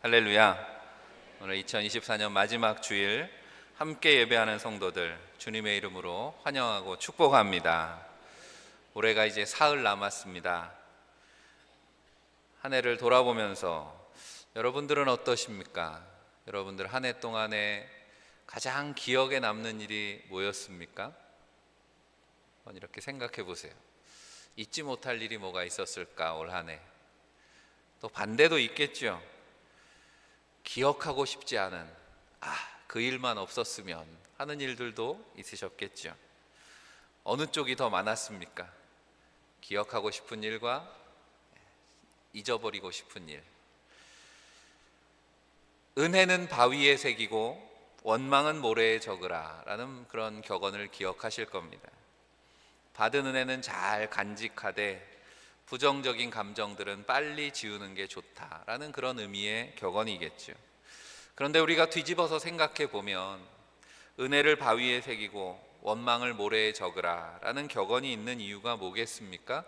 할렐루야. 오늘 2024년 마지막 주일 함께 예배하는 성도들 주님의 이름으로 환영하고 축복합니다. 올해가 이제 사흘 남았습니다. 한 해를 돌아보면서 여러분들은 어떠십니까? 여러분들 한 해 동안에 가장 기억에 남는 일이 뭐였습니까? 한번 이렇게 생각해 보세요. 잊지 못할 일이 뭐가 있었을까 올 한 해. 또 반대도 있겠죠. 기억하고 싶지 않은 그 일만 없었으면 하는 일들도 있으셨겠죠. 어느 쪽이 더 많았습니까? 기억하고 싶은 일과 잊어버리고 싶은 일. 은혜는 바위에 새기고 원망은 모래에 적으라 라는 그런 격언을 기억하실 겁니다. 받은 은혜는 잘 간직하되 부정적인 감정들은 빨리 지우는 게 좋다라는 그런 의미의 격언이겠죠. 그런데 우리가 뒤집어서 생각해 보면 은혜를 바위에 새기고 원망을 모래에 적으라 라는 격언이 있는 이유가 뭐겠습니까?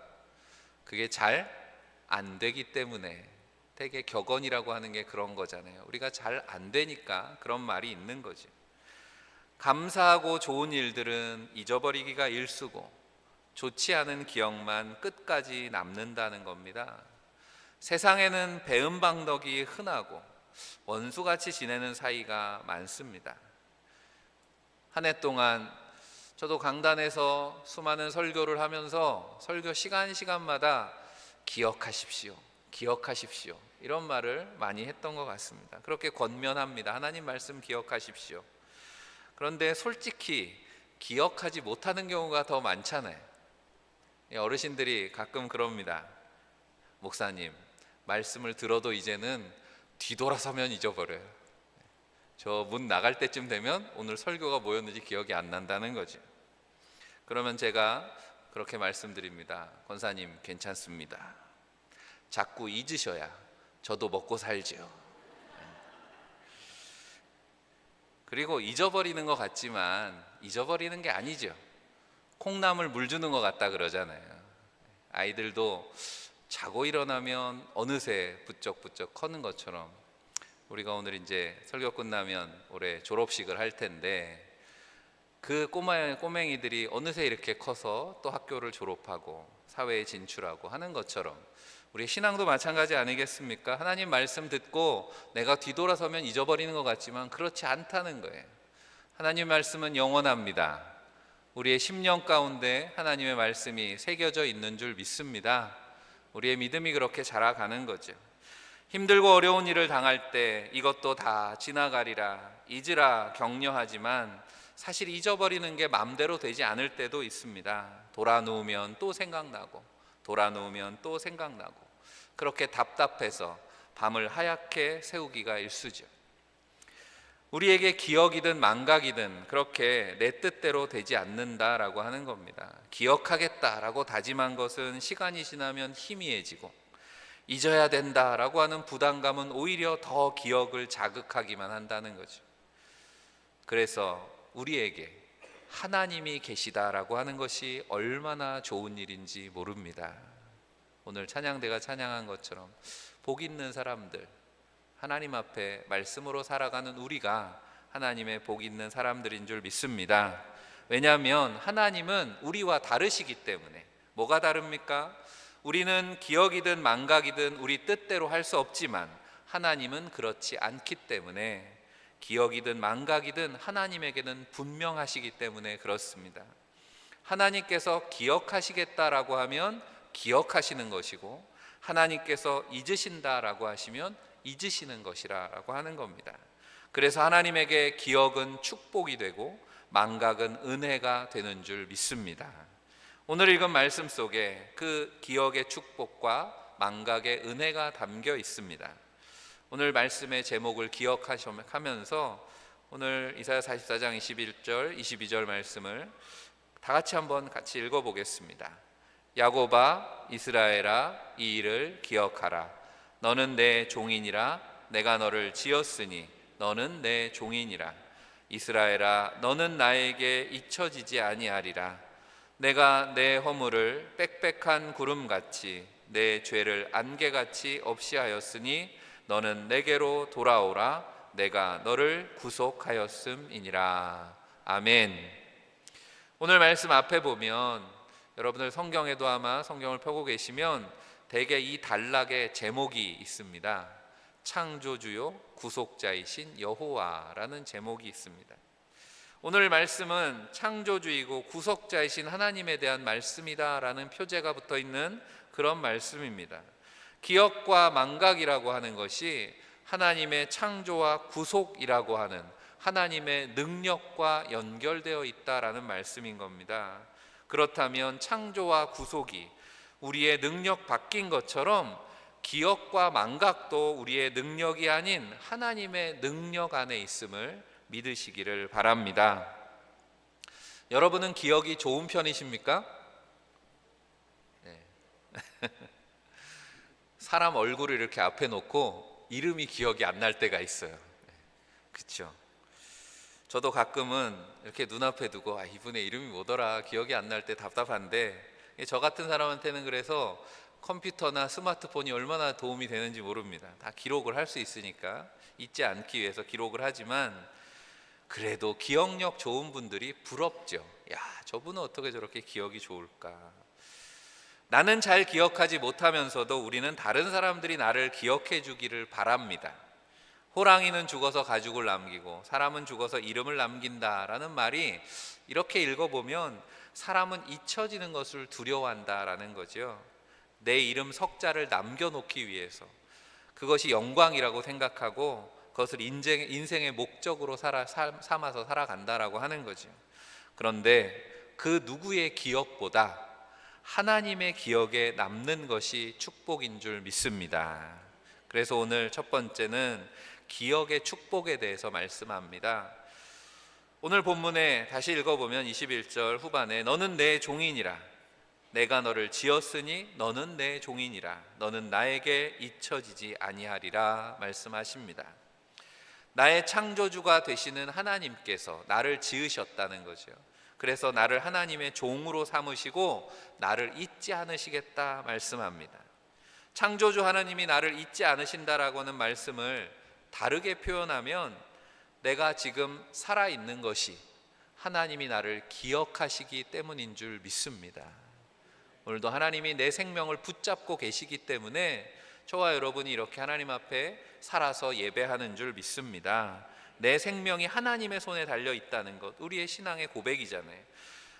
그게 잘 안 되기 때문에. 되게 격언이라고 하는 게 그런 거잖아요. 우리가 잘 안 되니까 그런 말이 있는 거죠. 감사하고 좋은 일들은 잊어버리기가 일쑤고 좋지 않은 기억만 끝까지 남는다는 겁니다. 세상에는 배은방덕이 흔하고 원수같이 지내는 사이가 많습니다. 한 해 동안 저도 강단에서 수많은 설교를 하면서 설교 시간마다 기억하십시오, 기억하십시오 이런 말을 많이 했던 것 같습니다. 그렇게 권면합니다. 하나님 말씀 기억하십시오. 그런데 솔직히 기억하지 못하는 경우가 더 많잖아요. 어르신들이 가끔 그럽니다. 목사님, 말씀을 들어도 이제는 뒤돌아서면 잊어버려요. 저 문 나갈 때쯤 되면 오늘 설교가 뭐였는지 기억이 안 난다는 거죠. 그러면 제가 그렇게 말씀드립니다. 권사님, 괜찮습니다. 자꾸 잊으셔야 저도 먹고 살지요. 그리고 잊어버리는 것 같지만 잊어버리는 게 아니죠. 콩나물 물 주는 것 같다 그러잖아요. 아이들도 자고 일어나면 어느새 부쩍부쩍 커는 것처럼 우리가 오늘 이제 설교 끝나면 올해 졸업식을 할 텐데 그 꼬맹이들이 어느새 이렇게 커서 또 학교를 졸업하고 사회에 진출하고 하는 것처럼 우리 신앙도 마찬가지 아니겠습니까? 하나님 말씀 듣고 내가 뒤돌아서면 잊어버리는 것 같지만 그렇지 않다는 거예요. 하나님 말씀은 영원합니다. 우리의 심령 가운데 하나님의 말씀이 새겨져 있는 줄 믿습니다. 우리의 믿음이 그렇게 자라가는 거죠. 힘들고 어려운 일을 당할 때 이것도 다 지나가리라, 잊으라 격려하지만 사실 잊어버리는 게 마음대로 되지 않을 때도 있습니다. 돌아누우면 또 생각나고 돌아누우면 또 생각나고 그렇게 답답해서 밤을 하얗게 새우기가 일쑤죠. 우리에게 기억이든 망각이든 그렇게 내 뜻대로 되지 않는다라고 하는 겁니다. 기억하겠다라고 다짐한 것은 시간이 지나면 희미해지고 잊어야 된다라고 하는 부담감은 오히려 더 기억을 자극하기만 한다는 거죠. 그래서 우리에게 하나님이 계시다라고 하는 것이 얼마나 좋은 일인지 모릅니다. 오늘 찬양대가 찬양한 것처럼 복 있는 사람들, 하나님 앞에 말씀으로 살아가는 우리가 하나님의 복 있는 사람들인 줄 믿습니다. 왜냐하면 하나님은 우리와 다르시기 때문에. 뭐가 다릅니까? 우리는 기억이든 망각이든 우리 뜻대로 할 수 없지만 하나님은 그렇지 않기 때문에 기억이든 망각이든 하나님에게는 분명하시기 때문에 그렇습니다. 하나님께서 기억하시겠다라고 하면 기억하시는 것이고 하나님께서 잊으신다라고 하시면 잊으시는 것이라고 하는 겁니다. 그래서 하나님에게 기억은 축복이 되고 망각은 은혜가 되는 줄 믿습니다. 오늘 읽은 말씀 속에 그 기억의 축복과 망각의 은혜가 담겨 있습니다. 오늘 말씀의 제목을 기억하면서 오늘 이사야 44장 21절 22절 말씀을 다 같이 한번 같이 읽어보겠습니다. 야곱아 이스라엘아 이 일을 기억하라. 너는 내 종이니라. 내가 너를 지었으니 너는 내 종이니라. 이스라엘아 너는 나에게 잊혀지지 아니하리라. 내가 내 허물을 빽빽한 구름같이 내 죄를 안개같이 없이 하였으니 너는 내게로 돌아오라. 내가 너를 구속하였음이니라. 아멘. 오늘 말씀 앞에 보면 여러분들 성경에도 아마 성경을 펴고 계시면 대개 이 단락에 제목이 있습니다. 창조주요 구속자이신 여호와라는 제목이 있습니다. 오늘 말씀은 창조주이고 구속자이신 하나님에 대한 말씀이다라는 표제가 붙어 있는 그런 말씀입니다. 기억과 망각이라고 하는 것이 하나님의 창조와 구속이라고 하는 하나님의 능력과 연결되어 있다라는 말씀인 겁니다. 그렇다면 창조와 구속이 우리의 능력 바뀐 것처럼 기억과 망각도 우리의 능력이 아닌 하나님의 능력 안에 있음을 믿으시기를 바랍니다. 여러분은 기억이 좋은 편이십니까? 네. 사람 얼굴을 이렇게 앞에 놓고 이름이 기억이 안 날 때가 있어요. 그렇죠? 저도 가끔은 이렇게 눈앞에 두고 이분의 이름이 뭐더라 기억이 안 날 때 답답한데, 저 같은 사람한테는 그래서 컴퓨터나 스마트폰이 얼마나 도움이 되는지 모릅니다. 다 기록을 할 수 있으니까 잊지 않기 위해서 기록을 하지만, 그래도 기억력 좋은 분들이 부럽죠. 야, 저분은 어떻게 저렇게 기억이 좋을까. 나는 잘 기억하지 못하면서도 우리는 다른 사람들이 나를 기억해 주기를 바랍니다. 호랑이는 죽어서 가죽을 남기고 사람은 죽어서 이름을 남긴다라는 말이 이렇게 읽어보면 사람은 잊혀지는 것을 두려워한다라는 거죠. 내 이름 석자를 남겨놓기 위해서 그것이 영광이라고 생각하고 그것을 인생의 목적으로 삼아서 살아간다라고 하는 거죠. 그런데 그 누구의 기억보다 하나님의 기억에 남는 것이 축복인 줄 믿습니다. 그래서 오늘 첫 번째는 기억의 축복에 대해서 말씀합니다. 오늘 본문에 다시 읽어보면 21절 후반에 너는 내 종이니라. 내가 너를 지었으니 너는 내 종이니라. 너는 나에게 잊혀지지 아니하리라 말씀하십니다. 나의 창조주가 되시는 하나님께서 나를 지으셨다는 거죠. 그래서 나를 하나님의 종으로 삼으시고 나를 잊지 않으시겠다 말씀합니다. 창조주 하나님이 나를 잊지 않으신다라고는 말씀을 다르게 표현하면 내가 지금 살아있는 것이 하나님이 나를 기억하시기 때문인 줄 믿습니다. 오늘도 하나님이 내 생명을 붙잡고 계시기 때문에 저와 여러분이 이렇게 하나님 앞에 살아서 예배하는 줄 믿습니다. 내 생명이 하나님의 손에 달려 있다는 것, 우리의 신앙의 고백이잖아요.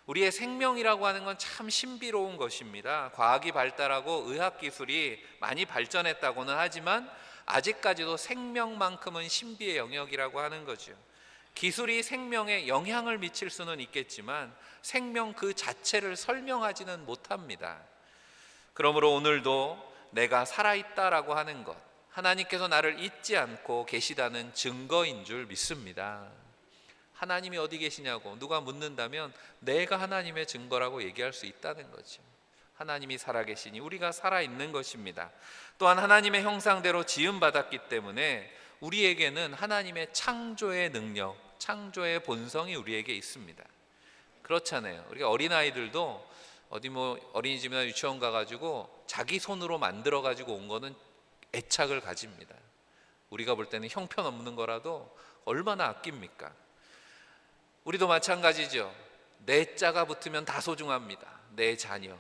우리의 생명이라고 하는 건 참 신비로운 것입니다. 과학이 발달하고 의학기술이 많이 발전했다고는 하지만 아직까지도 생명만큼은 신비의 영역이라고 하는 거죠. 기술이 생명에 영향을 미칠 수는 있겠지만 생명 그 자체를 설명하지는 못합니다. 그러므로 오늘도 내가 살아있다라고 하는 것, 하나님께서 나를 잊지 않고 계시다는 증거인 줄 믿습니다. 하나님이 어디 계시냐고 누가 묻는다면 내가 하나님의 증거라고 얘기할 수 있다는 거죠. 하나님이 살아계시니 우리가 살아있는 것입니다. 또한 하나님의 형상대로 지음받았기 때문에 우리에게는 하나님의 창조의 능력, 창조의 본성이 우리에게 있습니다. 그렇잖아요. 우리가 어린아이들도 어디 어린이집이나 유치원 가가지고 자기 손으로 만들어가지고 온 거는 애착을 가집니다. 우리가 볼 때는 형편없는 거라도 얼마나 아낍니까? 우리도 마찬가지죠. 내 자가 붙으면 다 소중합니다. 내 자녀,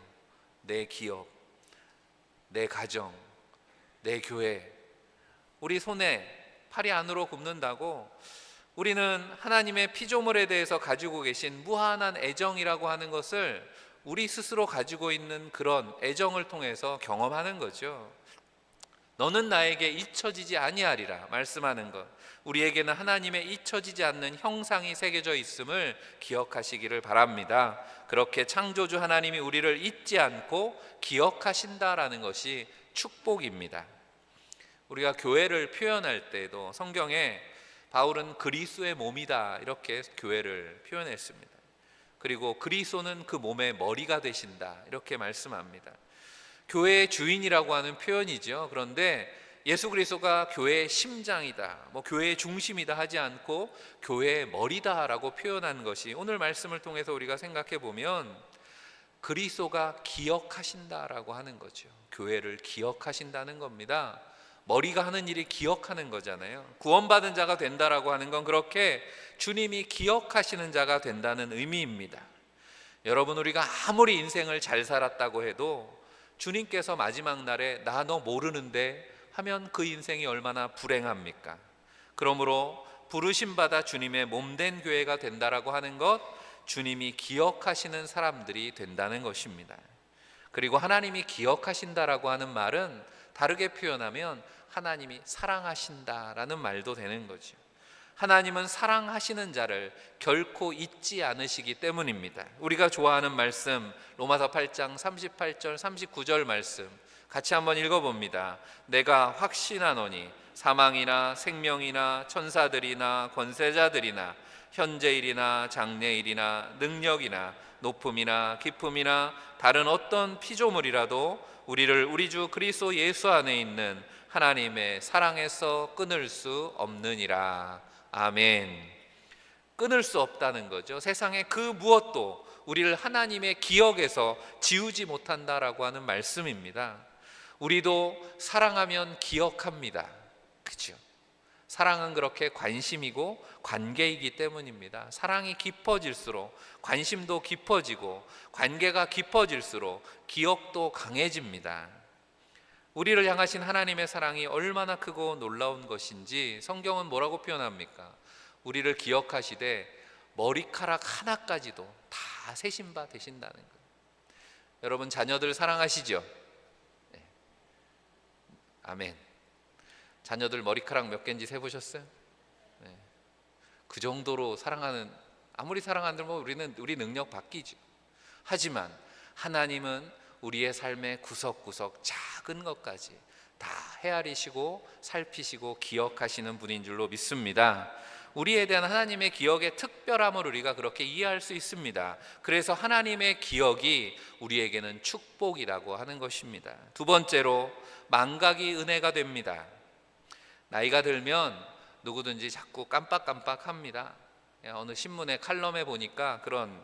내 기업, 내 가정, 내 교회. 우리 손에 팔이 안으로 굽는다고 우리는 하나님의 피조물에 대해서 가지고 계신 무한한 애정이라고 하는 것을 우리 스스로 가지고 있는 그런 애정을 통해서 경험하는 거죠. 너는 나에게 잊혀지지 아니하리라 말씀하는 것, 우리에게는 하나님의 잊혀지지 않는 형상이 새겨져 있음을 기억하시기를 바랍니다. 그렇게 창조주 하나님이 우리를 잊지 않고 기억하신다라는 것이 축복입니다. 우리가 교회를 표현할 때도 성경에 바울은 그리스도의 몸이다 이렇게 교회를 표현했습니다. 그리고 그리스도는 그 몸의 머리가 되신다 이렇게 말씀합니다. 교회의 주인이라고 하는 표현이죠. 그런데 예수 그리스도가 교회의 심장이다, 교회의 중심이다 하지 않고 교회의 머리다라고 표현한 것이 오늘 말씀을 통해서 우리가 생각해 보면 그리스도가 기억하신다라고 하는 거죠. 교회를 기억하신다는 겁니다. 머리가 하는 일이 기억하는 거잖아요. 구원받은 자가 된다라고 하는 건 그렇게 주님이 기억하시는 자가 된다는 의미입니다. 여러분, 우리가 아무리 인생을 잘 살았다고 해도 주님께서 마지막 날에 나 너 모르는데 하면 그 인생이 얼마나 불행합니까? 그러므로 부르심받아 주님의 몸된 교회가 된다라고 하는 것, 주님이 기억하시는 사람들이 된다는 것입니다. 그리고 하나님이 기억하신다라고 하는 말은 다르게 표현하면 하나님이 사랑하신다라는 말도 되는 거죠. 하나님은 사랑하시는 자를 결코 잊지 않으시기 때문입니다. 우리가 좋아하는 말씀 로마서 8장 38절 39절 말씀 같이 한번 읽어봅니다. 내가 확신하노니 사망이나 생명이나 천사들이나 권세자들이나 현재일이나 장래일이나 능력이나 높음이나 깊음이나 다른 어떤 피조물이라도 우리를 우리 주 그리스도 예수 안에 있는 하나님의 사랑에서 끊을 수 없느니라. 아멘. 끊을 수 없다는 거죠. 세상의 그 무엇도 우리를 하나님의 기억에서 지우지 못한다라고 하는 말씀입니다. 우리도 사랑하면 기억합니다. 그렇죠? 사랑은 그렇게 관심이고 관계이기 때문입니다. 사랑이 깊어질수록 관심도 깊어지고 관계가 깊어질수록 기억도 강해집니다. 우리를 향하신 하나님의 사랑이 얼마나 크고 놀라운 것인지 성경은 뭐라고 표현합니까? 우리를 기억하시되 머리카락 하나까지도 다 세신 바 되신다는 거예요. 여러분, 자녀들 사랑하시죠? 네. 아멘. 자녀들 머리카락 몇 개인지 세보셨어요? 네. 그 정도로 사랑하는, 아무리 사랑한다면 우리 능력 바뀌죠. 하지만 하나님은 우리의 삶의 구석구석 작은 것까지 다 헤아리시고 살피시고 기억하시는 분인 줄로 믿습니다. 우리에 대한 하나님의 기억의 특별함을 우리가 그렇게 이해할 수 있습니다. 그래서 하나님의 기억이 우리에게는 축복이라고 하는 것입니다. 두 번째로, 망각이 은혜가 됩니다. 나이가 들면 누구든지 자꾸 깜빡깜빡합니다. 어느 신문의 칼럼에 보니까 그런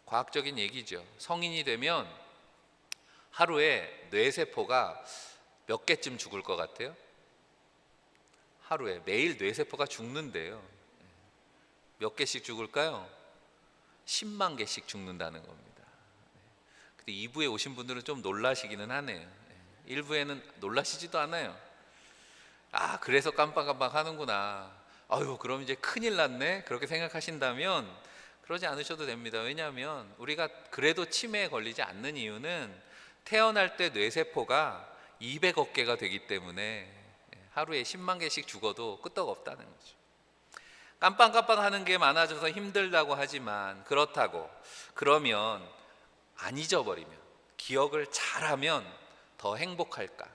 과학적인 얘기죠. 성인이 되면 하루에 뇌세포가 몇 개쯤 죽을 것 같아요? 하루에 매일 뇌세포가 죽는데요. 몇 개씩 죽을까요? 10만 개씩 죽는다는 겁니다. 근데 2부에 오신 분들은 좀 놀라시기는 하네요. 1부에는 놀라시지도 않아요. 아, 그래서 깜빡깜빡 하는구나. 아유, 그럼 이제 큰일 났네. 그렇게 생각하신다면 그러지 않으셔도 됩니다. 왜냐하면 우리가 그래도 치매에 걸리지 않는 이유는 태어날 때 뇌세포가 200억 개가 되기 때문에 하루에 10만 개씩 죽어도 끄떡없다는 거죠. 깜빡깜빡 하는 게 많아져서 힘들다고 하지만, 그렇다고 그러면 안 잊어버리면, 기억을 잘하면 더 행복할까?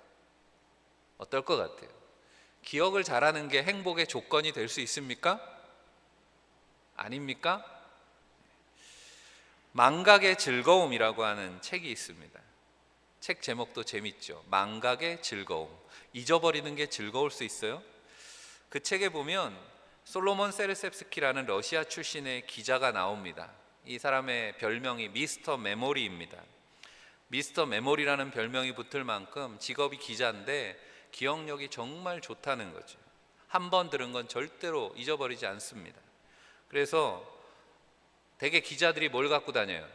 어떨 것 같아요? 기억을 잘하는 게 행복의 조건이 될 수 있습니까? 아닙니까? 망각의 즐거움이라고 하는 책이 있습니다. 책 제목도 재밌죠. 망각의 즐거움. 잊어버리는 게 즐거울 수 있어요? 그 책에 보면 솔로몬 세르셉스키라는 러시아 출신의 기자가 나옵니다. 이 사람의 별명이 미스터 메모리입니다. 미스터 메모리라는 별명이 붙을 만큼 직업이 기자인데 기억력이 정말 좋다는 거죠. 한 번 들은 건 절대로 잊어버리지 않습니다. 그래서 대개 기자들이 뭘 갖고 다녀요?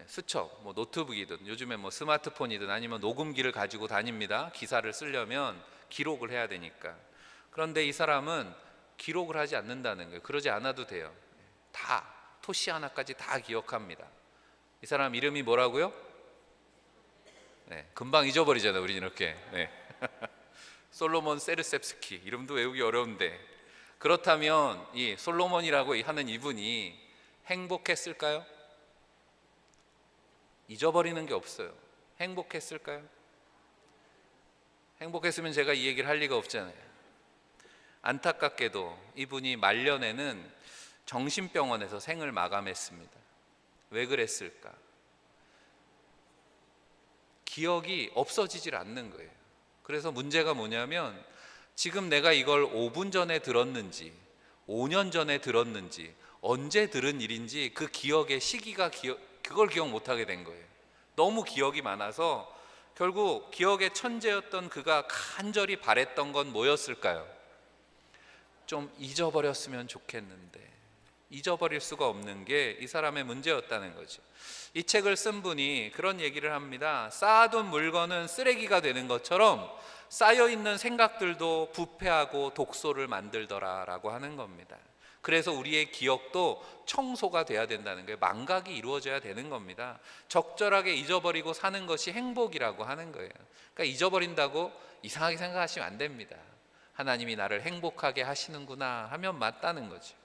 수첩, 노트북이든 요즘에 스마트폰이든 아니면 녹음기를 가지고 다닙니다. 기사를 쓰려면 기록을 해야 되니까. 그런데 이 사람은 기록을 하지 않는다는 거예요. 그러지 않아도 돼요. 다 토시 하나까지 다 기억합니다. 이 사람 이름이 뭐라고요? 네, 금방 잊어버리잖아요, 우리 이렇게. 네. 솔로몬 세르셉스키, 이름도 외우기 어려운데. 그렇다면 이 솔로몬이라고 하는 이분이 행복했을까요? 잊어버리는 게 없어요. 행복했을까요? 행복했으면 제가 이 얘기를 할 리가 없잖아요. 안타깝게도 이분이 말년에는 정신병원에서 생을 마감했습니다. 왜 그랬을까? 기억이 없어지질 않는 거예요. 그래서 문제가 뭐냐면 지금 내가 이걸 5분 전에 들었는지 5년 전에 들었는지 언제 들은 일인지 그 기억의 시기가 그걸 기억 못하게 된 거예요. 너무 기억이 많아서 결국 기억의 천재였던 그가 간절히 바랬던 건 뭐였을까요? 좀 잊어버렸으면 좋겠는데 잊어버릴 수가 없는 게 이 사람의 문제였다는 거죠. 이 책을 쓴 분이 그런 얘기를 합니다. 쌓아둔 물건은 쓰레기가 되는 것처럼 쌓여있는 생각들도 부패하고 독소를 만들더라라고 하는 겁니다. 그래서 우리의 기억도 청소가 돼야 된다는 거예요. 망각이 이루어져야 되는 겁니다. 적절하게 잊어버리고 사는 것이 행복이라고 하는 거예요. 그러니까 잊어버린다고 이상하게 생각하시면 안 됩니다. 하나님이 나를 행복하게 하시는구나 하면 맞다는 거죠.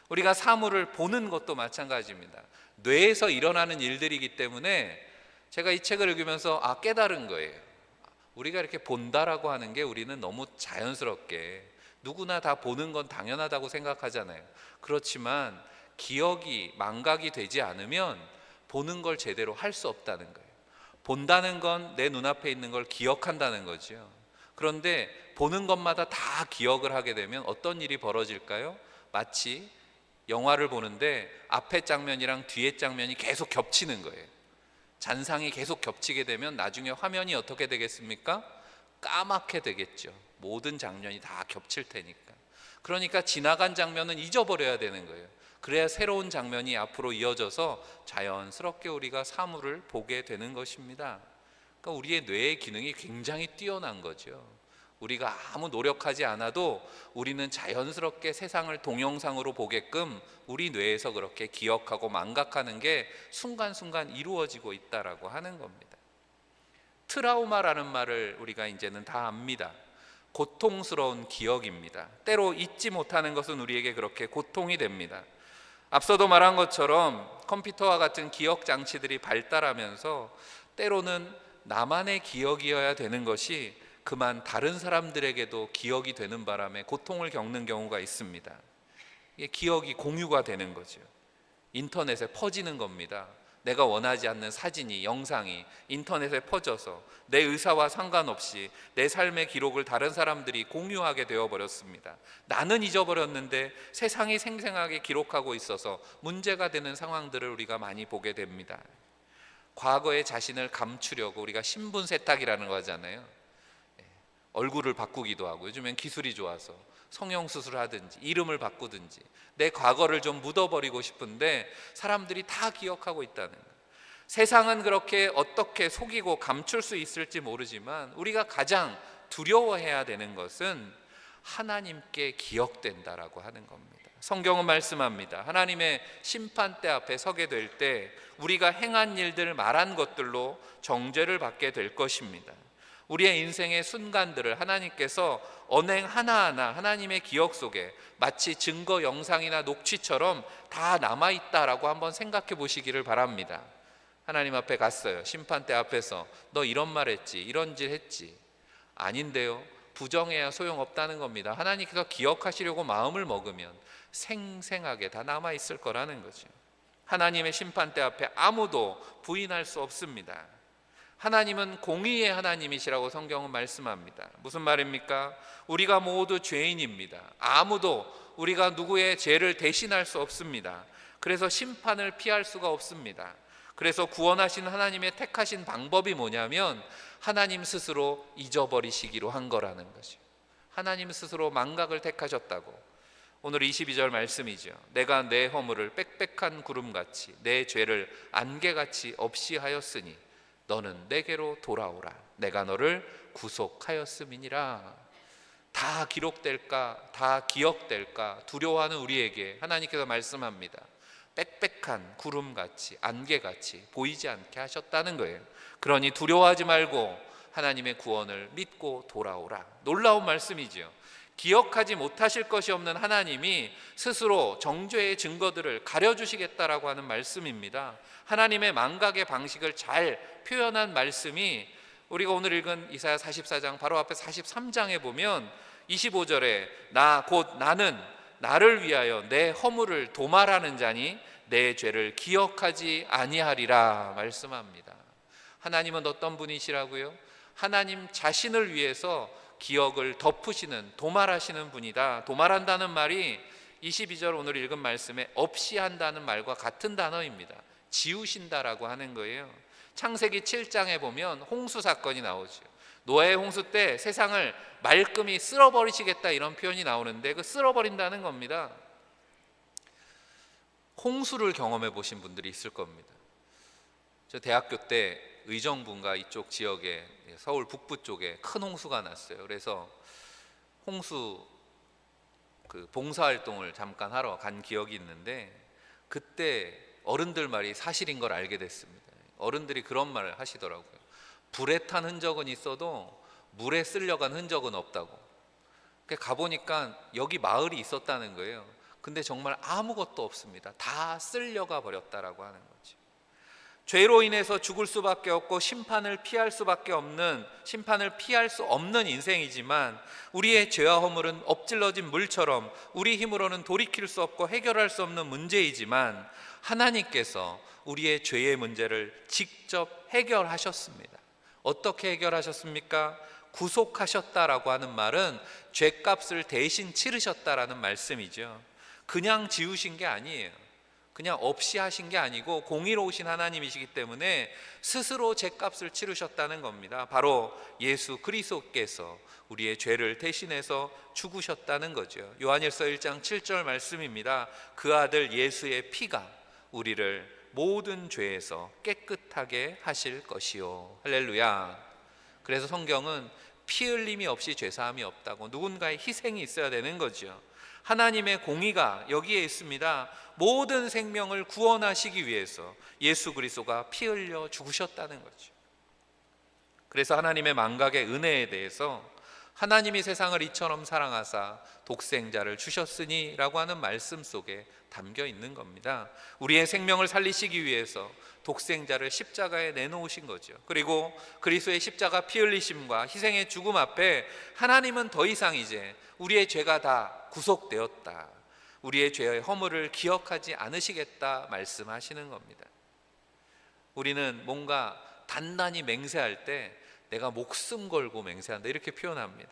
우리가 사물을 보는 것도 마찬가지입니다. 뇌에서 일어나는 일들이기 때문에 제가 이 책을 읽으면서 깨달은 거예요. 우리가 이렇게 본다라고 하는 게 우리는 너무 자연스럽게 누구나 다 보는 건 당연하다고 생각하잖아요. 그렇지만 기억이 망각이 되지 않으면 보는 걸 제대로 할 수 없다는 거예요. 본다는 건 내 눈앞에 있는 걸 기억한다는 거죠. 그런데 보는 것마다 다 기억을 하게 되면 어떤 일이 벌어질까요? 마치 영화를 보는데 앞에 장면이랑 뒤에 장면이 계속 겹치는 거예요. 잔상이 계속 겹치게 되면 나중에 화면이 어떻게 되겠습니까? 까맣게 되겠죠. 모든 장면이 다 겹칠 테니까. 그러니까 지나간 장면은 잊어버려야 되는 거예요. 그래야 새로운 장면이 앞으로 이어져서 자연스럽게 우리가 사물을 보게 되는 것입니다. 그러니까 우리의 뇌의 기능이 굉장히 뛰어난 거죠. 우리가 아무 노력하지 않아도 우리는 자연스럽게 세상을 동영상으로 보게끔 우리 뇌에서 그렇게 기억하고 망각하는 게 순간순간 이루어지고 있다라고 하는 겁니다. 트라우마라는 말을 우리가 이제는 다 압니다. 고통스러운 기억입니다. 때로 잊지 못하는 것은 우리에게 그렇게 고통이 됩니다. 앞서도 말한 것처럼 컴퓨터와 같은 기억 장치들이 발달하면서 때로는 나만의 기억이어야 되는 것이 그만 다른 사람들에게도 기억이 되는 바람에 고통을 겪는 경우가 있습니다. 이게 기억이 공유가 되는 거죠. 인터넷에 퍼지는 겁니다. 내가 원하지 않는 사진이, 영상이 인터넷에 퍼져서 내 의사와 상관없이 내 삶의 기록을 다른 사람들이 공유하게 되어버렸습니다. 나는 잊어버렸는데 세상이 생생하게 기록하고 있어서 문제가 되는 상황들을 우리가 많이 보게 됩니다. 과거의 자신을 감추려고 우리가 신분 세탁이라는 거 하잖아요. 얼굴을 바꾸기도 하고 요즘엔 기술이 좋아서 성형수술을 하든지 이름을 바꾸든지 내 과거를 좀 묻어버리고 싶은데 사람들이 다 기억하고 있다는 거예요. 세상은 그렇게 어떻게 속이고 감출 수 있을지 모르지만 우리가 가장 두려워해야 되는 것은 하나님께 기억된다라고 하는 겁니다. 성경은 말씀합니다. 하나님의 심판대 앞에 서게 될 때 우리가 행한 일들 말한 것들로 정죄를 받게 될 것입니다. 우리의 인생의 순간들을 하나님께서 언행 하나하나 하나님의 기억 속에 마치 증거 영상이나 녹취처럼 다 남아있다라고 한번 생각해 보시기를 바랍니다. 하나님 앞에 갔어요. 심판대 앞에서 너 이런 말 했지, 이런 짓 했지. 아닌데요. 부정해야 소용없다는 겁니다. 하나님께서 기억하시려고 마음을 먹으면 생생하게 다 남아있을 거라는 거죠. 하나님의 심판대 앞에 아무도 부인할 수 없습니다. 하나님은 공의의 하나님이시라고 성경은 말씀합니다. 무슨 말입니까? 우리가 모두 죄인입니다. 아무도 우리가 누구의 죄를 대신할 수 없습니다. 그래서 심판을 피할 수가 없습니다. 그래서 구원하신 하나님의 택하신 방법이 뭐냐면 하나님 스스로 잊어버리시기로 한 거라는 것이죠. 하나님 스스로 망각을 택하셨다고. 오늘 22절 말씀이죠. 내가 내 허물을 빽빽한 구름같이 내 죄를 안개같이 없이 하였으니 너는 내게로 돌아오라. 내가 너를 구속하였음이니라. 다 기록될까? 다 기억될까? 두려워하는 우리에게 하나님께서 말씀합니다. 빽빽한 구름같이 안개같이 보이지 않게 하셨다는 거예요. 그러니 두려워하지 말고 하나님의 구원을 믿고 돌아오라. 놀라운 말씀이지요. 기억하지 못하실 것이 없는 하나님이 스스로 정죄의 증거들을 가려주시겠다라고 하는 말씀입니다. 하나님의 망각의 방식을 잘 표현한 말씀이 우리가 오늘 읽은 이사야 44장 바로 앞에 43장에 보면 25절에 나 곧 나는 나를 위하여 내 허물을 도말하는 자니 내 죄를 기억하지 아니하리라 말씀합니다. 하나님은 어떤 분이시라고요? 하나님 자신을 위해서 기억을 덮으시는 도말하시는 분이다. 도말한다는 말이 22절 오늘 읽은 말씀에 없이 한다는 말과 같은 단어입니다. 지우신다라고 하는 거예요. 창세기 7장에 보면 홍수 사건이 나오죠. 노아의 홍수 때 세상을 말끔히 쓸어버리시겠다 이런 표현이 나오는데 그 쓸어버린다는 겁니다. 홍수를 경험해 보신 분들이 있을 겁니다. 저 대학교 때 의정부인가 이쪽 지역에 서울 북부 쪽에 큰 홍수가 났어요. 그래서 홍수 그 봉사활동을 잠깐 하러 간 기억이 있는데 그때 어른들 말이 사실인 걸 알게 됐습니다. 어른들이 그런 말을 하시더라고요. 불에 탄 흔적은 있어도 물에 쓸려간 흔적은 없다고. 가보니까 여기 마을이 있었다는 거예요. 근데 정말 아무것도 없습니다. 다 쓸려가 버렸다라고 하는 거죠. 죄로 인해서 죽을 수밖에 없고 심판을 피할 수 없는 인생이지만 우리의 죄와 허물은 엎질러진 물처럼 우리 힘으로는 돌이킬 수 없고 해결할 수 없는 문제이지만 하나님께서 우리의 죄의 문제를 직접 해결하셨습니다. 어떻게 해결하셨습니까? 구속하셨다라고 하는 말은 죄값을 대신 치르셨다라는 말씀이죠. 그냥 지우신 게 아니에요. 그냥 없이 하신 게 아니고 공의로우신 하나님이시기 때문에 스스로 죄값을 치르셨다는 겁니다. 바로 예수 그리스도께서 우리의 죄를 대신해서 죽으셨다는 거죠. 요한일서 1장 7절 말씀입니다. 그 아들 예수의 피가 우리를 모든 죄에서 깨끗하게 하실 것이요. 할렐루야. 그래서 성경은 피 흘림이 없이 죄사함이 없다고, 누군가의 희생이 있어야 되는 거죠. 하나님의 공의가 여기에 있습니다. 모든 생명을 구원하시기 위해서 예수 그리스도가 피 흘려 죽으셨다는 거죠. 그래서 하나님의 만각의 은혜에 대해서 하나님이 세상을 이처럼 사랑하사 독생자를 주셨으니 라고 하는 말씀 속에 담겨 있는 겁니다. 우리의 생명을 살리시기 위해서 독생자를 십자가에 내놓으신 거죠. 그리고 그리스도의 십자가 피 흘리심과 희생의 죽음 앞에 하나님은 더 이상 이제 우리의 죄가 다 구속되었다, 우리의 죄의 허물을 기억하지 않으시겠다 말씀하시는 겁니다. 우리는 뭔가 단단히 맹세할 때 내가 목숨 걸고 맹세한다 이렇게 표현합니다.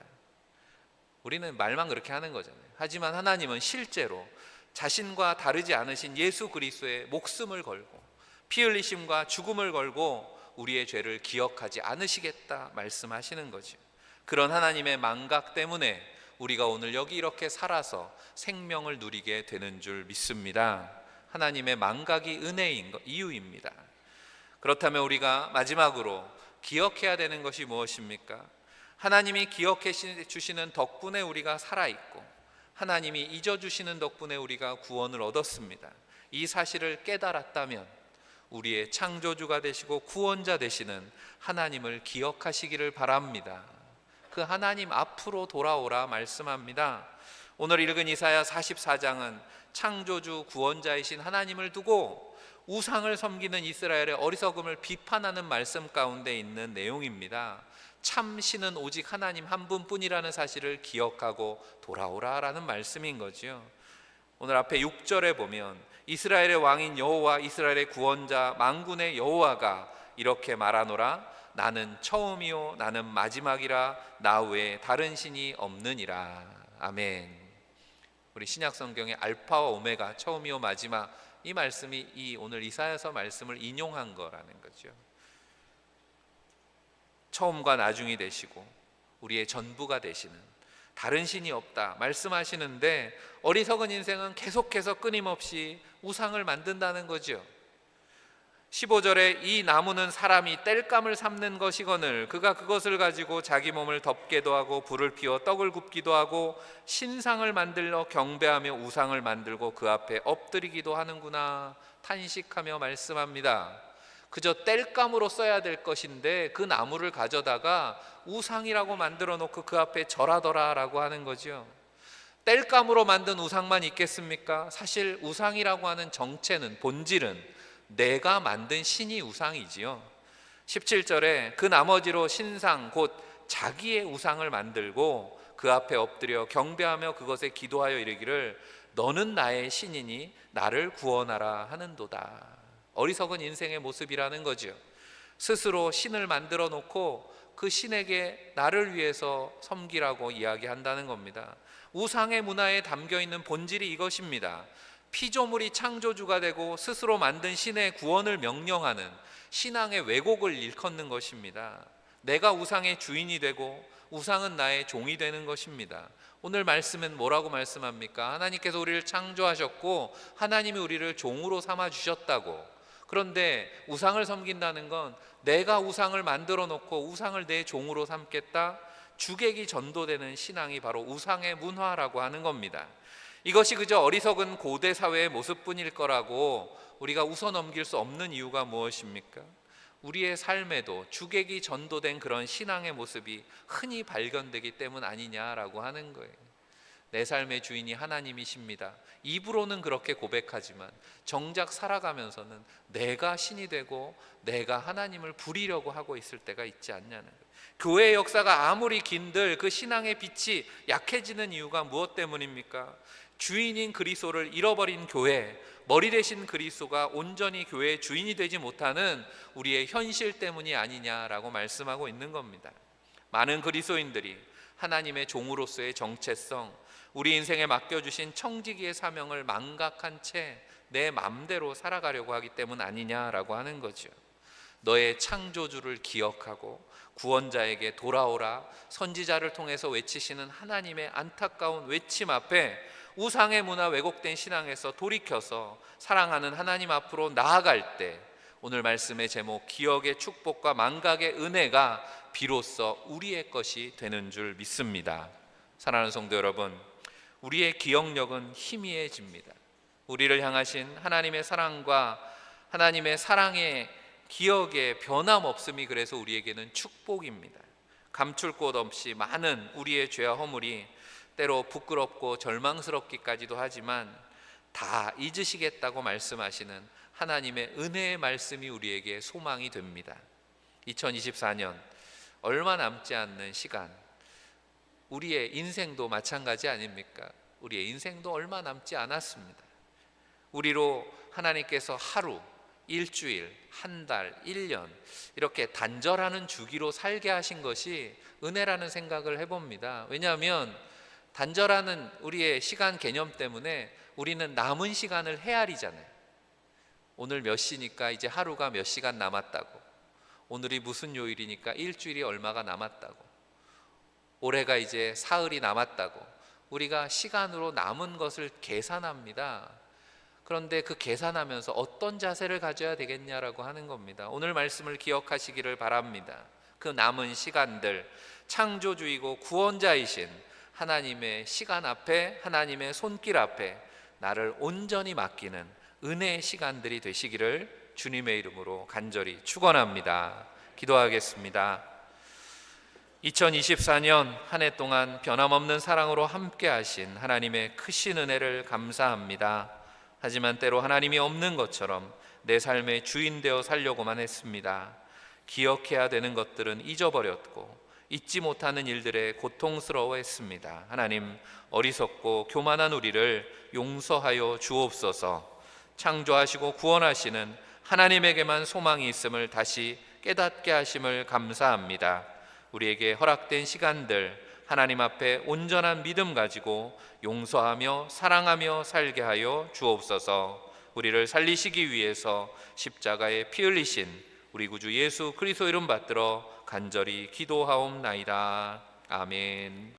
우리는 말만 그렇게 하는 거잖아요. 하지만 하나님은 실제로 자신과 다르지 않으신 예수 그리스도의 목숨을 걸고 피 흘리심과 죽음을 걸고 우리의 죄를 기억하지 않으시겠다 말씀하시는 거죠. 그런 하나님의 만각 때문에 우리가 오늘 여기 이렇게 살아서 생명을 누리게 되는 줄 믿습니다. 하나님의 만각이 은혜인 이유입니다. 그렇다면 우리가 마지막으로 기억해야 되는 것이 무엇입니까? 하나님이 기억해 주시는 덕분에 우리가 살아있고 하나님이 잊어주시는 덕분에 우리가 구원을 얻었습니다. 이 사실을 깨달았다면 우리의 창조주가 되시고 구원자 되시는 하나님을 기억하시기를 바랍니다. 그 하나님 앞으로 돌아오라 말씀합니다. 오늘 읽은 이사야 44장은 창조주 구원자이신 하나님을 두고 우상을 섬기는 이스라엘의 어리석음을 비판하는 말씀 가운데 있는 내용입니다. 참 신은 오직 하나님 한 분뿐이라는 사실을 기억하고 돌아오라라는 말씀인 거죠. 오늘 앞에 6절에 보면 이스라엘의 왕인 여호와, 이스라엘의 구원자 만군의 여호와가 이렇게 말하노라. 나는 처음이요 나는 마지막이라. 나 외에 다른 신이 없느니라. 아멘. 우리 신약 성경의 알파와 오메가, 처음이요 마지막, 이 말씀이 이 오늘 이사야서 말씀을 인용한 거라는 거죠. 처음과 나중이 되시고 우리의 전부가 되시는 다른 신이 없다 말씀하시는데, 어리석은 인생은 계속해서 끊임없이 우상을 만든다는 거죠. 15절에 이 나무는 사람이 땔감을 삶는 것이거늘 그가 그것을 가지고 자기 몸을 덮게도 하고 불을 피워 떡을 굽기도 하고 신상을 만들어 경배하며 우상을 만들고 그 앞에 엎드리기도 하는구나 탄식하며 말씀합니다. 그저 땔감으로 써야 될 것인데 그 나무를 가져다가 우상이라고 만들어 놓고 그 앞에 절하더라 라고 하는 거죠. 땔감으로 만든 우상만 있겠습니까? 사실 우상이라고 하는 정체는, 본질은 내가 만든 신이 우상이지요. 17절에 그 나머지로 신상 곧 자기의 우상을 만들고 그 앞에 엎드려 경배하며 그것에 기도하여 이르기를 너는 나의 신이니 나를 구원하라 하는도다. 어리석은 인생의 모습이라는 거죠. 스스로 신을 만들어 놓고 그 신에게 나를 위해서 섬기라고 이야기한다는 겁니다. 우상의 문화에 담겨 있는 본질이 이것입니다. 피조물이 창조주가 되고 스스로 만든 신의 구원을 명령하는 신앙의 왜곡을 일컫는 것입니다. 내가 우상의 주인이 되고 우상은 나의 종이 되는 것입니다. 오늘 말씀은 뭐라고 말씀합니까? 하나님께서 우리를 창조하셨고 하나님이 우리를 종으로 삼아 주셨다고. 그런데 우상을 섬긴다는 건 내가 우상을 만들어 놓고 우상을 내 종으로 삼겠다, 주객이 전도되는 신앙이 바로 우상의 문화라고 하는 겁니다. 이것이 그저 어리석은 고대 사회의 모습뿐일 거라고 우리가 웃어넘길 수 없는 이유가 무엇입니까? 우리의 삶에도 주객이 전도된 그런 신앙의 모습이 흔히 발견되기 때문 아니냐라고 하는 거예요. 내 삶의 주인이 하나님이십니다. 입으로는 그렇게 고백하지만 정작 살아가면서는 내가 신이 되고 내가 하나님을 부리려고 하고 있을 때가 있지 않냐는 거예요. 교회의 역사가 아무리 긴들 그 신앙의 빛이 약해지는 이유가 무엇 때문입니까? 주인인 그리스도를 잃어버린 교회, 머리 대신 그리스도가 온전히 교회의 주인이 되지 못하는 우리의 현실 때문이 아니냐라고 말씀하고 있는 겁니다. 많은 그리스도인들이 하나님의 종으로서의 정체성, 우리 인생에 맡겨주신 청지기의 사명을 망각한 채 내 맘대로 살아가려고 하기 때문 아니냐라고 하는 거죠. 너의 창조주를 기억하고 구원자에게 돌아오라 선지자를 통해서 외치시는 하나님의 안타까운 외침 앞에 우상의 문화 왜곡된 신앙에서 돌이켜서 사랑하는 하나님 앞으로 나아갈 때 오늘 말씀의 제목 기억의 축복과 망각의 은혜가 비로소 우리의 것이 되는 줄 믿습니다. 사랑하는 성도 여러분, 우리의 기억력은 희미해집니다. 우리를 향하신 하나님의 사랑과 하나님의 사랑의 기억의 변함없음이 그래서 우리에게는 축복입니다. 감출 곳 없이 많은 우리의 죄와 허물이 때로 부끄럽고 절망스럽기까지도 하지만 다 잊으시겠다고 말씀하시는 하나님의 은혜의 말씀이 우리에게 소망이 됩니다. 2024년 얼마 남지 않는 시간, 우리의 인생도 마찬가지 아닙니까? 우리의 인생도 얼마 남지 않았습니다. 우리로 하나님께서 하루, 일주일, 한 달, 1년 이렇게 단절하는 주기로 살게 하신 것이 은혜라는 생각을 해봅니다. 왜냐하면 단절하는 우리의 시간 개념 때문에 우리는 남은 시간을 헤아리잖아요. 오늘 몇 시니까 이제 하루가 몇 시간 남았다고, 오늘이 무슨 요일이니까 일주일이 얼마가 남았다고, 올해가 이제 사흘이 남았다고 우리가 시간으로 남은 것을 계산합니다. 그런데 그 계산하면서 어떤 자세를 가져야 되겠냐라고 하는 겁니다. 오늘 말씀을 기억하시기를 바랍니다. 그 남은 시간들, 창조주이고 구원자이신 하나님의 시간 앞에, 하나님의 손길 앞에 나를 온전히 맡기는 은혜의 시간들이 되시기를 주님의 이름으로 간절히 축원합니다. 기도하겠습니다. 2024년 한 해 동안 변함없는 사랑으로 함께 하신 하나님의 크신 은혜를 감사합니다. 하지만 때로 하나님이 없는 것처럼 내 삶의 주인 되어 살려고만 했습니다. 기억해야 되는 것들은 잊어버렸고 잊지 못하는 일들에 고통스러워했습니다. 하나님, 어리석고 교만한 우리를 용서하여 주옵소서. 창조하시고 구원하시는 하나님에게만 소망이 있음을 다시 깨닫게 하심을 감사합니다. 우리에게 허락된 시간들 하나님 앞에 온전한 믿음 가지고 용서하며 사랑하며 살게 하여 주옵소서. 우리를 살리시기 위해서 십자가에 피 흘리신 우리 구주 예수 그리스도 이름 받들어 간절히 기도하옵나이다. 아멘.